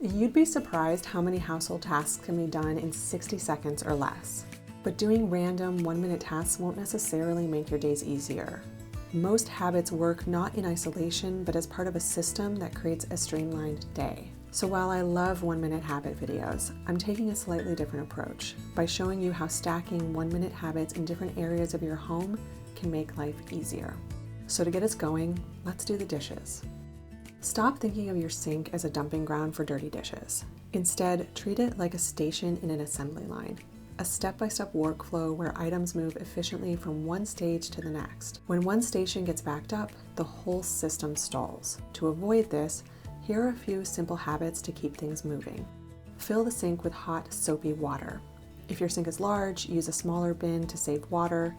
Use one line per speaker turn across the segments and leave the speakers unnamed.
You'd be surprised how many household tasks can be done in 60 seconds or less. But doing random 1-minute tasks won't necessarily make your days easier. Most habits work not in isolation, but as part of a system that creates a streamlined day. So while I love 1-minute habit videos, I'm taking a slightly different approach by showing you how stacking 1-minute habits in different areas of your home can make life easier. So to get us going, let's do the dishes. Stop thinking of your sink as a dumping ground for dirty dishes. Instead, treat it like a station in an assembly line, a step-by-step workflow where items move efficiently from one stage to the next. When one station gets backed up, the whole system stalls. To avoid this, here are a few simple habits to keep things moving. Fill the sink with hot, soapy water. If your sink is large, use a smaller bin to save water.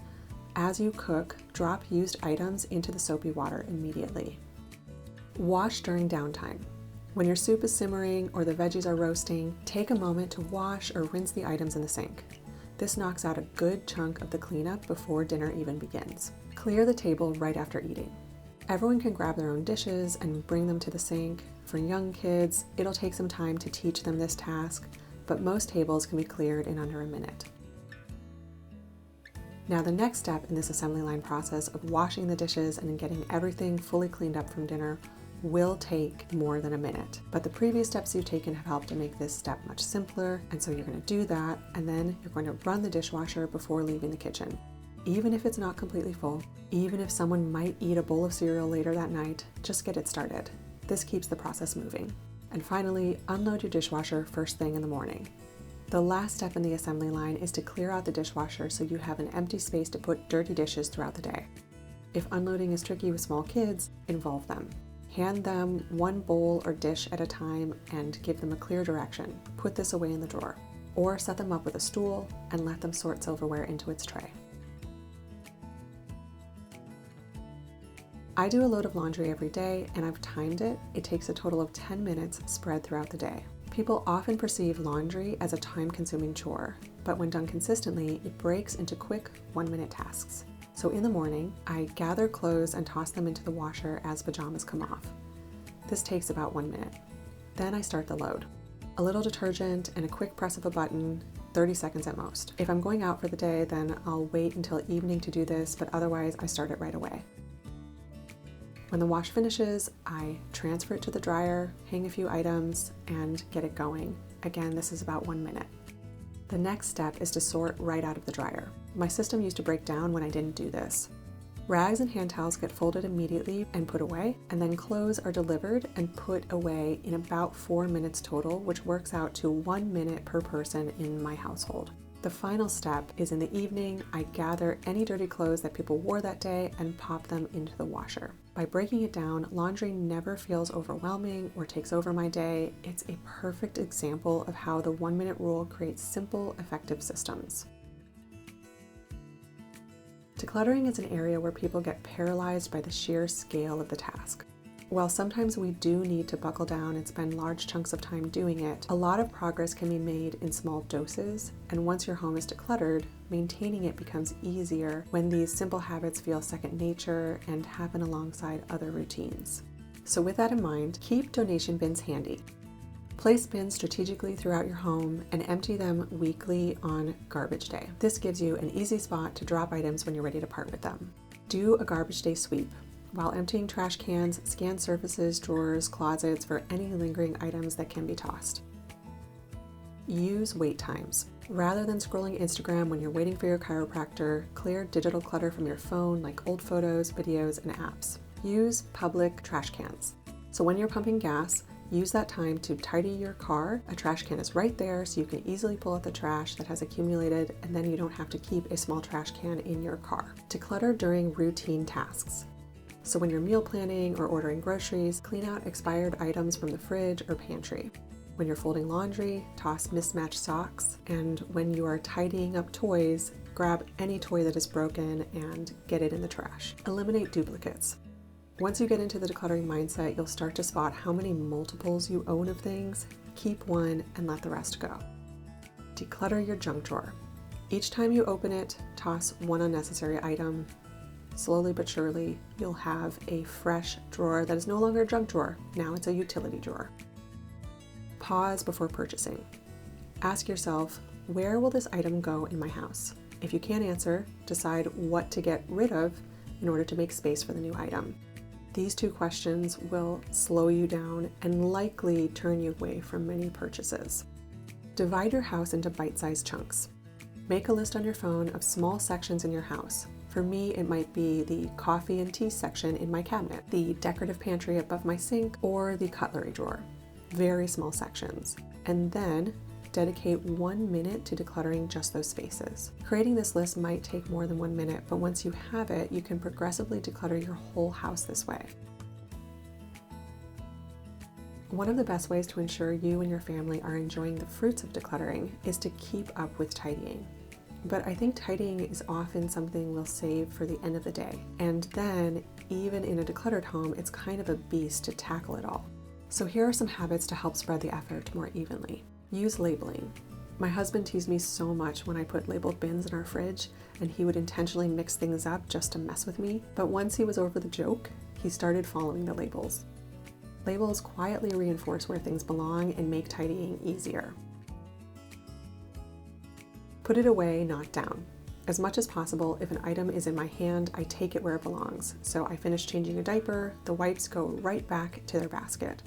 As you cook, drop used items into the soapy water immediately. Wash during downtime. When your soup is simmering or the veggies are roasting, take a moment to wash or rinse the items in the sink. This knocks out a good chunk of the cleanup before dinner even begins. Clear the table right after eating. Everyone can grab their own dishes and bring them to the sink. For young kids, it'll take some time to teach them this task, but most tables can be cleared in under a minute. Now the next step in this assembly line process of washing the dishes and getting everything fully cleaned up from dinner will take more than a minute, but the previous steps you've taken have helped to make this step much simpler, and so you're going to do that, and then you're going to run the dishwasher before leaving the kitchen. Even if it's not completely full, even if someone might eat a bowl of cereal later that night, just get it started. This keeps the process moving. And finally, unload your dishwasher first thing in the morning. The last step in the assembly line is to clear out the dishwasher so you have an empty space to put dirty dishes throughout the day. If unloading is tricky with small kids, involve them. Hand them one bowl or dish at a time and give them a clear direction. Put this away in the drawer. Or set them up with a stool and let them sort silverware into its tray. I do a load of laundry every day and I've timed it. It takes a total of 10 minutes spread throughout the day. People often perceive laundry as a time-consuming chore, but when done consistently, it breaks into quick 1-minute tasks. So in the morning, I gather clothes and toss them into the washer as pajamas come off. This takes about 1 minute. Then I start the load. A little detergent and a quick press of a button, 30 seconds at most. If I'm going out for the day, then I'll wait until evening to do this, but otherwise I start it right away. When the wash finishes, I transfer it to the dryer, hang a few items, and get it going. Again, this is about 1 minute. The next step is to sort right out of the dryer. My system used to break down when I didn't do this. Rags and hand towels get folded immediately and put away, and then clothes are delivered and put away in about 4 minutes total, which works out to 1 minute per person in my household. The final step is in the evening, I gather any dirty clothes that people wore that day and pop them into the washer. By breaking it down, laundry never feels overwhelming or takes over my day. It's a perfect example of how the 1-minute rule creates simple, effective systems. Decluttering is an area where people get paralyzed by the sheer scale of the task. While sometimes we do need to buckle down and spend large chunks of time doing it, a lot of progress can be made in small doses, and once your home is decluttered, maintaining it becomes easier when these simple habits feel second nature and happen alongside other routines. So with that in mind, keep donation bins handy. Place bins strategically throughout your home and empty them weekly on garbage day. This gives you an easy spot to drop items when you're ready to part with them. Do a garbage day sweep. While emptying trash cans, scan surfaces, drawers, closets for any lingering items that can be tossed. Use wait times. Rather than scrolling Instagram when you're waiting for your chiropractor, clear digital clutter from your phone like old photos, videos, and apps. Use public trash cans. So when you're pumping gas, use that time to tidy your car. A trash can is right there so you can easily pull out the trash that has accumulated, and then you don't have to keep a small trash can in your car. Declutter during routine tasks. So when you're meal planning or ordering groceries, clean out expired items from the fridge or pantry. When you're folding laundry, toss mismatched socks. And when you are tidying up toys, grab any toy that is broken and get it in the trash. Eliminate duplicates. Once you get into the decluttering mindset, you'll start to spot how many multiples you own of things. Keep one and let the rest go. Declutter your junk drawer. Each time you open it, toss one unnecessary item. Slowly but surely, you'll have a fresh drawer that is no longer a junk drawer. Now it's a utility drawer. Pause before purchasing. Ask yourself, where will this item go in my house? If you can't answer, decide what to get rid of in order to make space for the new item. These two questions will slow you down and likely turn you away from many purchases. Divide your house into bite-sized chunks. Make a list on your phone of small sections in your house. For me, it might be the coffee and tea section in my cabinet, the decorative pantry above my sink, or the cutlery drawer. Very small sections. And then dedicate 1 minute to decluttering just those spaces. Creating this list might take more than 1 minute, but once you have it, you can progressively declutter your whole house this way. One of the best ways to ensure you and your family are enjoying the fruits of decluttering is to keep up with tidying. But I think tidying is often something we'll save for the end of the day. And then, even in a decluttered home, it's kind of a beast to tackle it all. So here are some habits to help spread the effort more evenly. Use labeling. My husband teased me so much when I put labeled bins in our fridge, and he would intentionally mix things up just to mess with me. But once he was over the joke, he started following the labels. Labels quietly reinforce where things belong and make tidying easier. Put it away, not down. As much as possible, if an item is in my hand, I take it where it belongs. So I finish changing a diaper, the wipes go right back to their basket.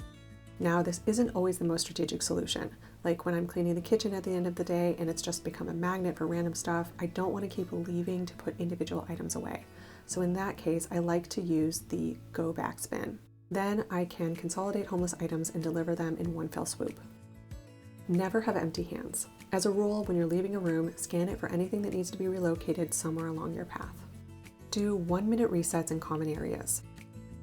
Now, this isn't always the most strategic solution. Like when I'm cleaning the kitchen at the end of the day and it's just become a magnet for random stuff, I don't want to keep leaving to put individual items away. So in that case, I like to use the go back bin. Then I can consolidate homeless items and deliver them in one fell swoop. Never have empty hands. As a rule, when you're leaving a room, scan it for anything that needs to be relocated somewhere along your path. Do 1-minute resets in common areas.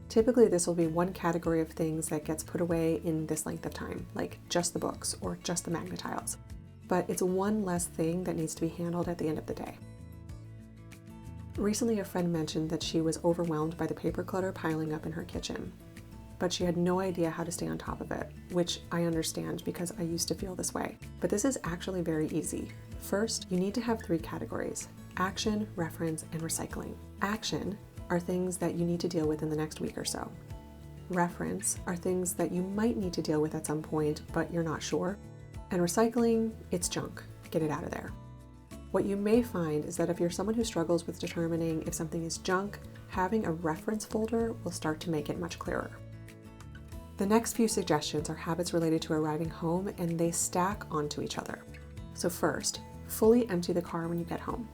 Typically, this will be one category of things that gets put away in this length of time, like just the books or just the magnetiles. But it's one less thing that needs to be handled at the end of the day. Recently, a friend mentioned that she was overwhelmed by the paper clutter piling up in her kitchen, but she had no idea how to stay on top of it, which I understand because I used to feel this way. But this is actually very easy. First, you need to have 3 categories: action, reference, and recycling. Action are things that you need to deal with in the next week or so. Reference are things that you might need to deal with at some point, but you're not sure. And recycling, it's junk. Get it out of there. What you may find is that if you're someone who struggles with determining if something is junk, having a reference folder will start to make it much clearer. The next few suggestions are habits related to arriving home, and they stack onto each other. So first, fully empty the car when you get home.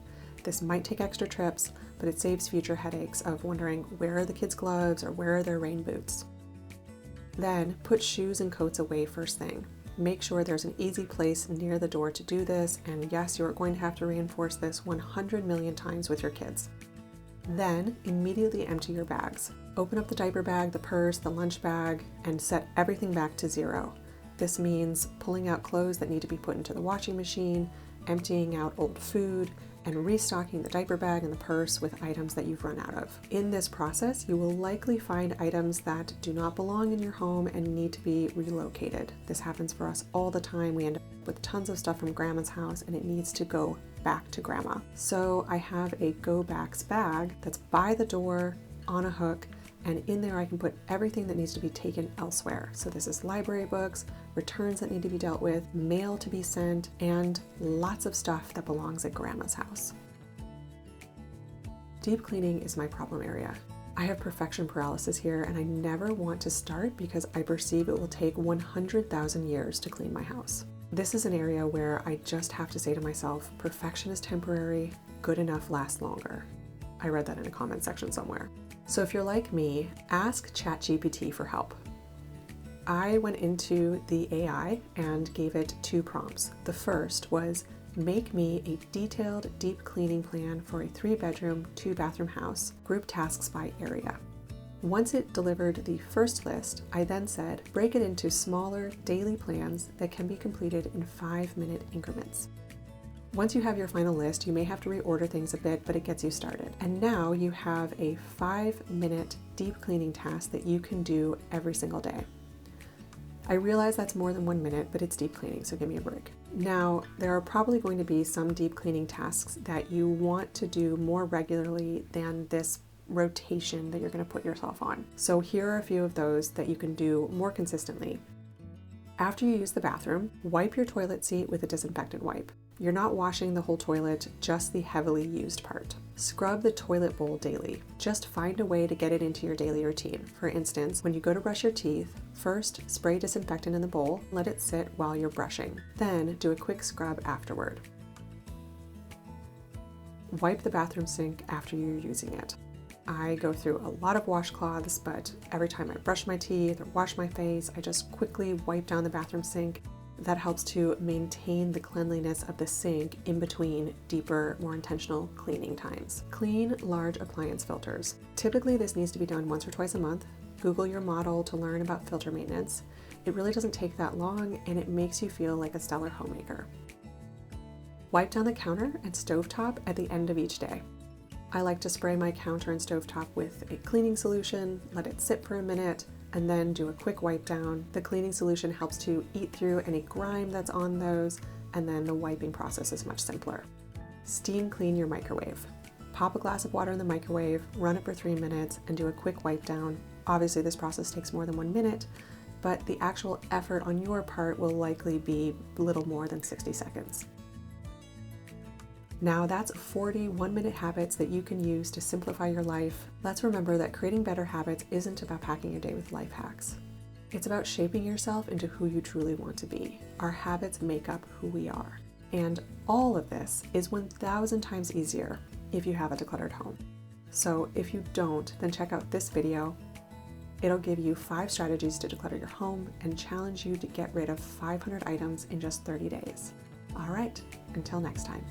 This might take extra trips, but it saves future headaches of wondering where are the kids' gloves or where are their rain boots. Then put shoes and coats away first thing. Make sure there's an easy place near the door to do this, and yes, you are going to have to reinforce this 100 million times with your kids. Then immediately empty your bags. Open up the diaper bag, the purse, the lunch bag, and set everything back to 0. This means pulling out clothes that need to be put into the washing machine, emptying out old food, and restocking the diaper bag and the purse with items that you've run out of. In this process, you will likely find items that do not belong in your home and need to be relocated. This happens for us all the time. We end up with tons of stuff from grandma's house and it needs to go back to grandma. So I have a go backs bag that's by the door on a hook, and in there I can put everything that needs to be taken elsewhere. So this is library books, returns that need to be dealt with, mail to be sent, and lots of stuff that belongs at grandma's house. Deep cleaning is my problem area. I have perfection paralysis here, and I never want to start because I perceive it will take 100,000 years to clean my house. This is an area where I just have to say to myself, perfection is temporary, good enough lasts longer. I read that in a comment section somewhere. So if you're like me, ask ChatGPT for help. I went into the AI and gave it 2 prompts. The first was, make me a detailed deep cleaning plan for a 3-bedroom, 2-bathroom house, group tasks by area. Once it delivered the first list, I then said, break it into smaller daily plans that can be completed in 5-minute increments. Once you have your final list, you may have to reorder things a bit, but it gets you started. And now you have a 5-minute deep cleaning task that you can do every single day. I realize that's more than 1 minute, but it's deep cleaning, so give me a break. Now, there are probably going to be some deep cleaning tasks that you want to do more regularly than this rotation that you're going to put yourself on. So here are a few of those that you can do more consistently. After you use the bathroom, wipe your toilet seat with a disinfectant wipe. You're not washing the whole toilet, just the heavily used part. Scrub the toilet bowl daily. Just find a way to get it into your daily routine. For instance, when you go to brush your teeth, first spray disinfectant in the bowl, let it sit while you're brushing. Then do a quick scrub afterward. Wipe the bathroom sink after you're using it. I go through a lot of washcloths, but every time I brush my teeth or wash my face, I just quickly wipe down the bathroom sink. That helps to maintain the cleanliness of the sink in between deeper, more intentional cleaning times. Clean large appliance filters. Typically, this needs to be done once or twice a month. Google your model to learn about filter maintenance. It really doesn't take that long, and it makes you feel like a stellar homemaker. Wipe down the counter and stovetop at the end of each day. I like to spray my counter and stovetop with a cleaning solution, let it sit for a minute, and then do a quick wipe down. The cleaning solution helps to eat through any grime that's on those, and then the wiping process is much simpler. Steam clean your microwave. Pop a glass of water in the microwave, run it for 3 minutes, and do a quick wipe down. Obviously, this process takes more than 1 minute, but the actual effort on your part will likely be a little more than 60 seconds. Now that's 40 one-minute habits that you can use to simplify your life. Let's remember that creating better habits isn't about packing your day with life hacks. It's about shaping yourself into who you truly want to be. Our habits make up who we are. And all of this is 1,000 times easier if you have a decluttered home. So if you don't, then check out this video. It'll give you 5 strategies to declutter your home and challenge you to get rid of 500 items in just 30 days. All right, until next time.